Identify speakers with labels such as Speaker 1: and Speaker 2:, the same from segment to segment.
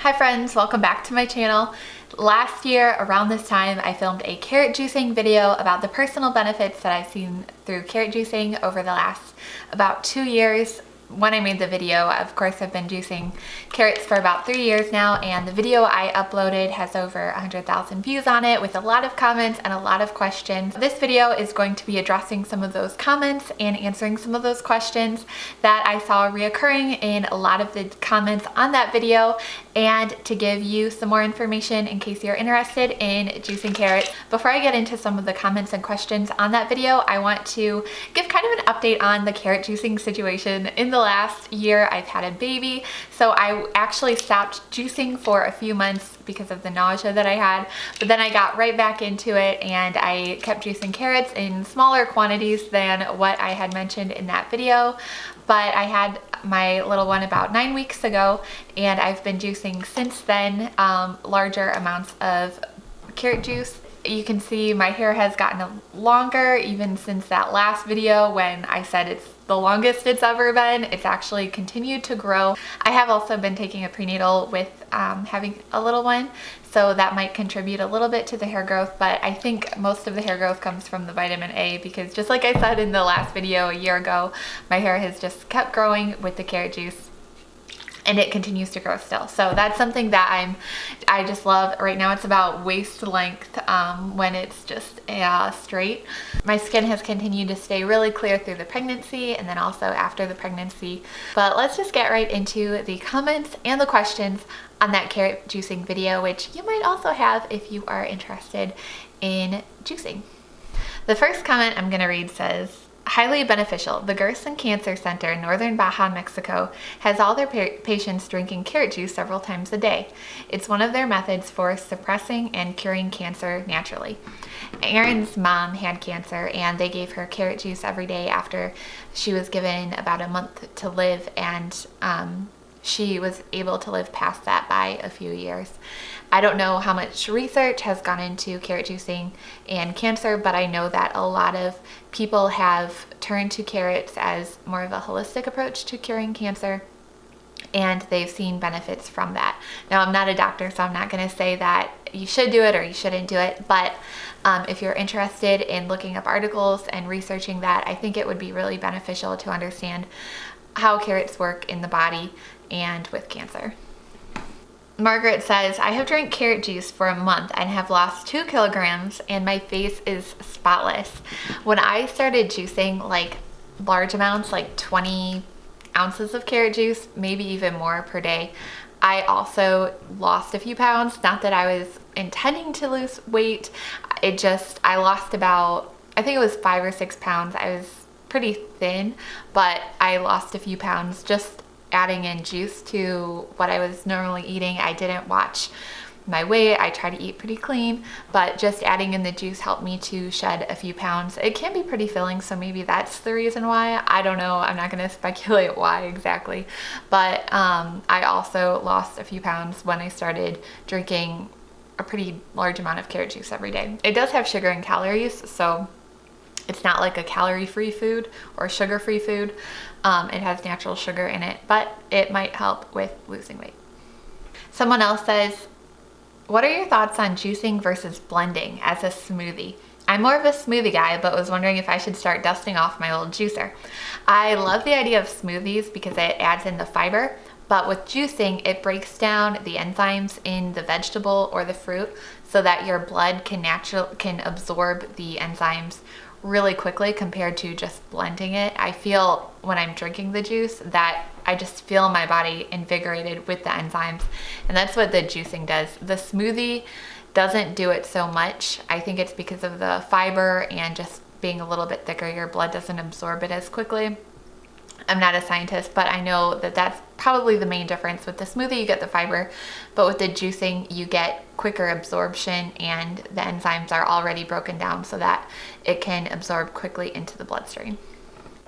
Speaker 1: Hi friends, welcome back to my channel. Last year around this time I filmed a carrot juicing video about the personal benefits that I've seen through carrot juicing over the last about 2 years. When I made the video, of course, I've been juicing carrots for about 3 years now, and the video I uploaded has over 100,000 views on it with a lot of comments and a lot of questions. This video is going to be addressing some of those comments and answering some of those questions that I saw reoccurring in a lot of the comments on that video, and to give you some more information in case you're interested in juicing carrots. Before I get into some of the comments and questions on that video, I want to give kind of an update on the carrot juicing situation. In the last year, I've had a baby, so I actually stopped juicing for a few months because of the nausea that I had, but then I got right back into it and I kept juicing carrots in smaller quantities than what I had mentioned in that video. But I had my little one about 9 weeks ago, and I've been juicing since then larger amounts of carrot juice. You can see my hair has gotten longer even since that last video when I said it's the longest it's ever been. It's actually continued to grow. I have also been taking a prenatal with having a little one, so that might contribute a little bit to the hair growth, but I think most of the hair growth comes from the vitamin A, because just like I said in the last video a year ago, my hair has just kept growing with the carrot juice, and it continues to grow still. So that's something that I just love. Right now it's about waist length when it's just straight. My skin has continued to stay really clear through the pregnancy and then also after the pregnancy. But let's just get right into the comments and the questions on that carrot juicing video, which you might also have if you are interested in juicing. The first comment I'm gonna read says, highly beneficial. The Gerson Cancer Center in northern Baja, Mexico has all their patients drinking carrot juice several times a day. It's one of their methods for suppressing and curing cancer naturally. Erin's mom had cancer, and they gave her carrot juice every day after she was given about a month to live, and she was able to live past that by a few years. I don't know how much research has gone into carrot juicing and cancer, but I know that a lot of people have turned to carrots as more of a holistic approach to curing cancer, and they've seen benefits from that. Now, I'm not a doctor, so I'm not going to say that you should do it or you shouldn't do it, but if you're interested in looking up articles and researching that, I think it would be really beneficial to understand how carrots work in the body and with cancer. Margaret says, I have drank carrot juice for a month and have lost 2 kilograms and my face is spotless. When I started juicing like large amounts, like 20 ounces of carrot juice, maybe even more per day, I also lost a few pounds. Not that I was intending to lose weight. I lost about, I think it was 5 or 6 pounds. I was pretty thin, but I lost a few pounds just adding in juice to what I was normally eating. I didn't watch my weight. I try to eat pretty clean, but just adding in the juice helped me to shed a few pounds. It can be pretty filling, so maybe that's the reason why. I don't know. I'm not going to speculate why exactly, but I also lost a few pounds when I started drinking a pretty large amount of carrot juice every day. It does have sugar and calories, so it's not like a calorie-free food or sugar-free food. It has natural sugar in it, but it might help with losing weight. Someone else says, what are your thoughts on juicing versus blending as a smoothie? I'm more of a smoothie guy, but was wondering if I should start dusting off my old juicer. I love the idea of smoothies because it adds in the fiber, but with juicing, it breaks down the enzymes in the vegetable or the fruit so that your blood can absorb the enzymes really quickly compared to just blending it. I feel when I'm drinking the juice that I just feel my body invigorated with the enzymes, and that's what the juicing does. The smoothie doesn't do it so much. I think it's because of the fiber and just being a little bit thicker. Your blood doesn't absorb it as quickly. I'm not a scientist, but I know that that's probably the main difference. With the smoothie, you get the fiber, but with the juicing, you get quicker absorption, and the enzymes are already broken down so that it can absorb quickly into the bloodstream.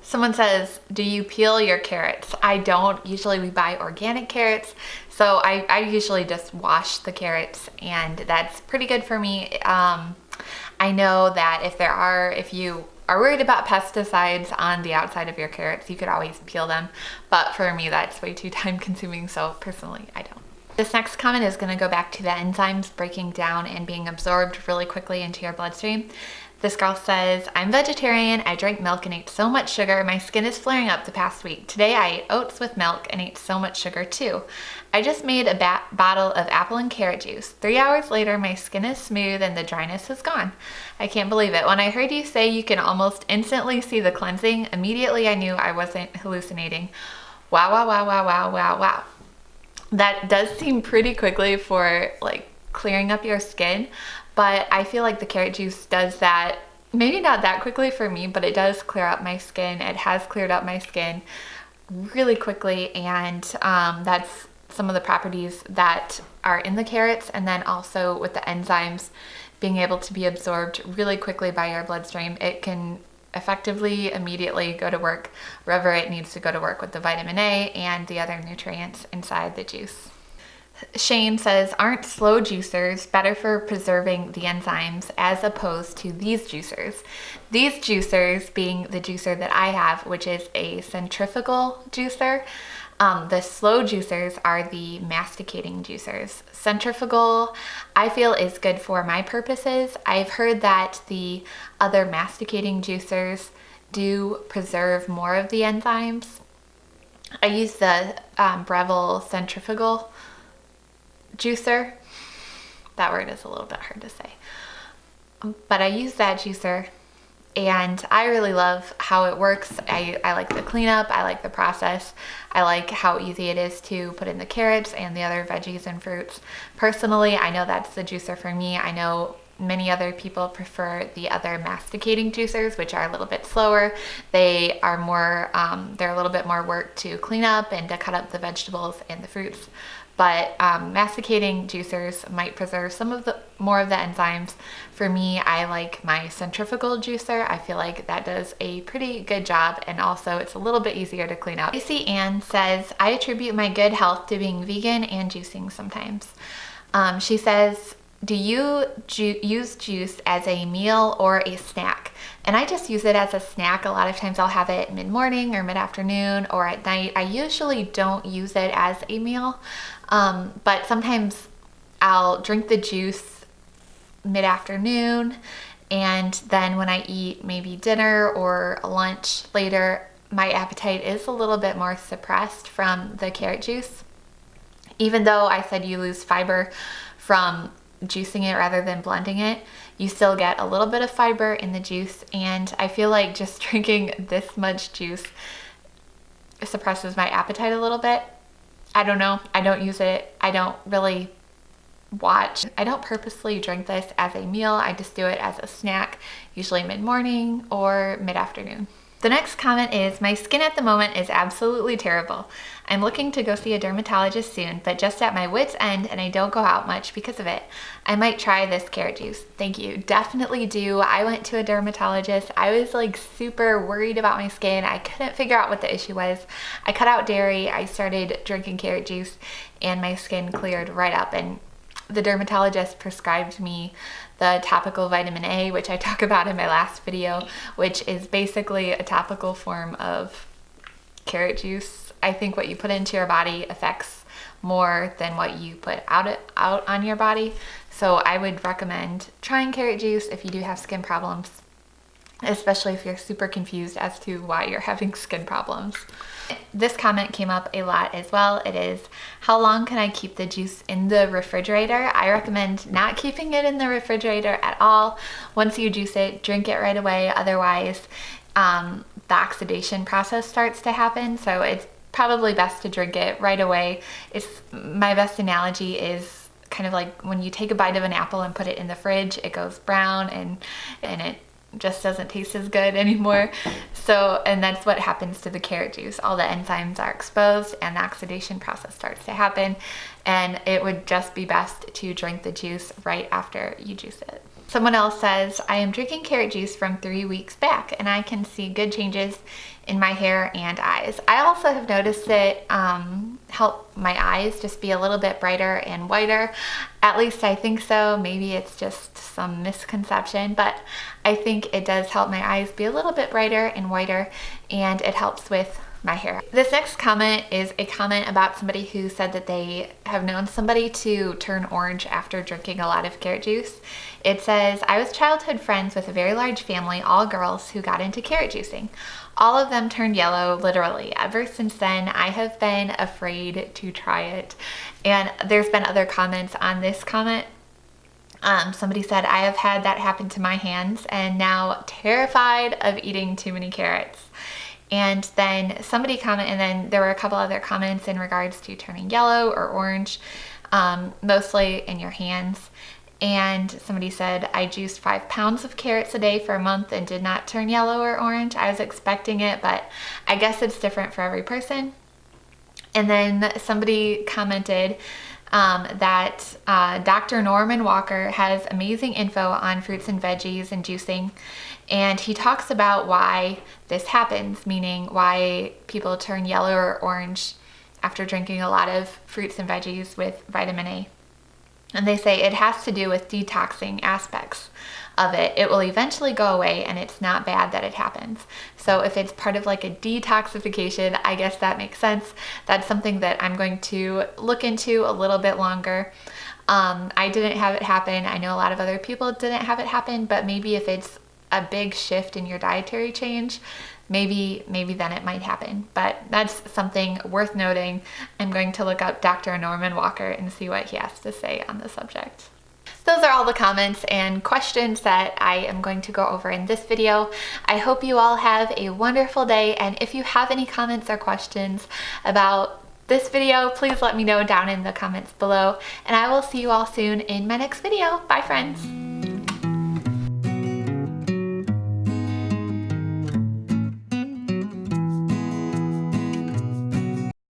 Speaker 1: Someone says, do you peel your carrots? I don't. Usually we buy organic carrots, so I usually just wash the carrots, and that's pretty good for me. I know that if you are worried about pesticides on the outside of your carrots, you could always peel them. But for me, that's way too time consuming, so personally, I don't. This next comment is going to go back to the enzymes breaking down and being absorbed really quickly into your bloodstream. This girl says, I'm vegetarian, I drank milk and ate so much sugar, my skin is flaring up the past week. Today I ate oats with milk and ate so much sugar too. I just made a bottle of apple and carrot juice. 3 hours later, my skin is smooth and the dryness is gone. I can't believe it. When I heard you say you can almost instantly see the cleansing, immediately I knew I wasn't hallucinating. Wow, wow, wow, wow, wow, wow, wow. That does seem pretty quickly for like clearing up your skin, but I feel like the carrot juice does that, maybe not that quickly for me, but it does clear up my skin. It has cleared up my skin really quickly, and that's some of the properties that are in the carrots, and then also with the enzymes being able to be absorbed really quickly by your bloodstream, it can effectively immediately go to work wherever it needs to go to work with the vitamin A and the other nutrients inside the juice. Shane says, aren't slow juicers better for preserving the enzymes as opposed to these juicers? These juicers being the juicer that I have, which is a centrifugal juicer. The slow juicers are the masticating juicers. Centrifugal, I feel, is good for my purposes. I've heard that the other masticating juicers do preserve more of the enzymes. I use the Breville centrifugal juicer. That word is a little bit hard to say. But I use that juicer and I really love how it works. I like the cleanup, I like the process, I like how easy it is to put in the carrots and the other veggies and fruits. Personally, I know that's the juicer for me. I know many other people prefer the other masticating juicers, which are a little bit slower. They are more, they're a little bit more work to clean up and to cut up the vegetables and the fruits. But masticating juicers might preserve some of the more of the enzymes. For me, I like my centrifugal juicer. I feel like that does a pretty good job, and also it's a little bit easier to clean up. Lacey Ann says, I attribute my good health to being vegan and juicing sometimes. She says, do you use juice as a meal or a snack? And I just use it as a snack. A lot of times I'll have it mid-morning or mid-afternoon or at night. I usually don't use it as a meal, but sometimes I'll drink the juice mid-afternoon, and then when I eat maybe dinner or lunch later, my appetite is a little bit more suppressed from the carrot juice. Even though I said you lose fiber from juicing it rather than blending it, you still get a little bit of fiber in the juice, and I feel like just drinking this much juice suppresses my appetite a little bit. I don't know. I don't use it. I don't really watch. I don't purposely drink this as a meal. I just do it as a snack, usually mid-morning or mid-afternoon. The next comment is, my skin at the moment is absolutely terrible. I'm looking to go see a dermatologist soon, but just at my wit's end, and I don't go out much because of it. I might try this carrot juice. Thank you. Definitely do. I went to a dermatologist. I was like super worried about my skin. I couldn't figure out what the issue was. I cut out dairy. I started drinking carrot juice and my skin cleared right up, and the dermatologist prescribed me the topical vitamin A, which I talk about in my last video, which is basically a topical form of carrot juice. I think what you put into your body affects more than what you put out on your body. So I would recommend trying carrot juice if you do have skin problems, especially if you're super confused as to why you're having skin problems. This comment came up a lot as well. It is, how long can I keep the juice in the refrigerator? I recommend not keeping it in the refrigerator at all. Once you juice it, drink it right away. Otherwise, the oxidation process starts to happen. So it's probably best to drink it right away. My best analogy is kind of like when you take a bite of an apple and put it in the fridge, it goes brown and it just doesn't taste as good anymore. So, and that's what happens to the carrot juice. All the enzymes are exposed and the oxidation process starts to happen, and it would just be best to drink the juice right after you juice it. Someone else says, I am drinking carrot juice from 3 weeks back and I can see good changes in my hair and eyes. I also have noticed it help my eyes just be a little bit brighter and whiter. At least I think so. Maybe it's just some misconception, but I think it does help my eyes be a little bit brighter and whiter, and it helps with my hair. This next comment is a comment about somebody who said that they have known somebody to turn orange after drinking a lot of carrot juice. It says, I was childhood friends with a very large family, all girls, who got into carrot juicing. All of them turned yellow, literally. Ever since then, I have been afraid to try it. And there's been other comments on this comment. Somebody said, I have had that happen to my hands and now terrified of eating too many carrots. And then somebody commented, and then there were a couple other comments in regards to turning yellow or orange, mostly in your hands. And somebody said, I juiced 5 pounds of carrots a day for a month and did not turn yellow or orange. I was expecting it, but I guess it's different for every person. And then somebody commented that Dr. Norman Walker has amazing info on fruits and veggies and juicing. And he talks about why this happens, meaning why people turn yellow or orange after drinking a lot of fruits and veggies with vitamin A. And they say it has to do with detoxing aspects of it. It will eventually go away and it's not bad that it happens. So if it's part of like a detoxification, I guess that makes sense. That's something that I'm going to look into a little bit longer. I didn't have it happen. I know a lot of other people didn't have it happen, but maybe if it's a big shift in your dietary change, maybe then it might happen. But that's something worth noting. I'm going to look up Dr. Norman Walker and see what he has to say on the subject. Those are all the comments and questions that I am going to go over in this video. I hope you all have a wonderful day, and if you have any comments or questions about this video, please let me know down in the comments below, and I will see you all soon in my next video. Bye, friends.